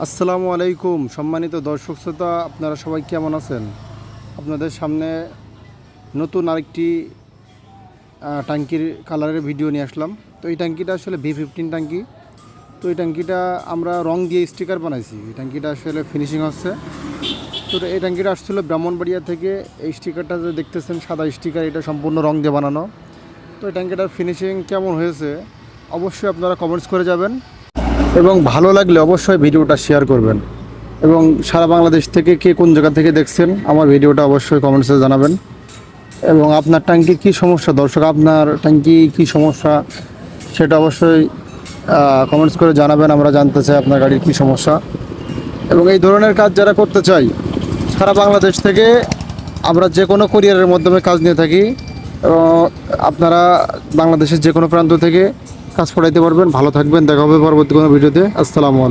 আসসালামু আলাইকুম সম্মানিত দর্শক শ্রোতা, আপনারা সবাই কেমন আছেন? আপনাদের সামনে নতুন আরেকটি ট্যাঙ্কির কালারের ভিডিও নিয়ে আসলাম। তো এই ট্যাঙ্কিটা আসলে V15 ট্যাঙ্কি। তো এই ট্যাঙ্কিটা আমরা রং দিয়ে স্টিকার বানাইছি। এই ট্যাঙ্কিটা আসলে ফিনিশিং হচ্ছে। তো এই ট্যাঙ্কিটা আসছিল ব্রাহ্মণবাড়িয়া থেকে। এই স্টিকারটা যে দেখতেছেন সাদা স্টিকার, এটা সম্পূর্ণ রং দিয়ে বানানো। তো এই ট্যাঙ্কিটার ফিনিশিং কেমন হয়েছে অবশ্যই আপনারা কমেন্টস করে যাবেন, এবং ভালো লাগলে অবশ্যই ভিডিওটা শেয়ার করবেন। এবং সারা বাংলাদেশ থেকে কে কোন জায়গা থেকে দেখছেন আমার ভিডিওটা অবশ্যই কমেন্টসে জানাবেন। এবং আপনার ট্যাঙ্কির কী সমস্যা, দর্শক আপনার ট্যাঙ্কি কী সমস্যা সেটা অবশ্যই কমেন্টস করে জানাবেন। আমরা জানতে চাই আপনার গাড়ির কী সমস্যা। এবং এই ধরনের কাজ যারা করতে চাই সারা বাংলাদেশ থেকে আমরা যে কোনো কুরিয়ারের মাধ্যমে কাজ নিয়ে থাকি, এবং আপনারা বাংলাদেশের যে কোনো প্রান্ত থেকে কাজ পড়াইতে পারবেন। ভালো থাকবেন, দেখা হবে পরবর্তী কোনো ভিডিওতে। আসসালামু আলাইকুম।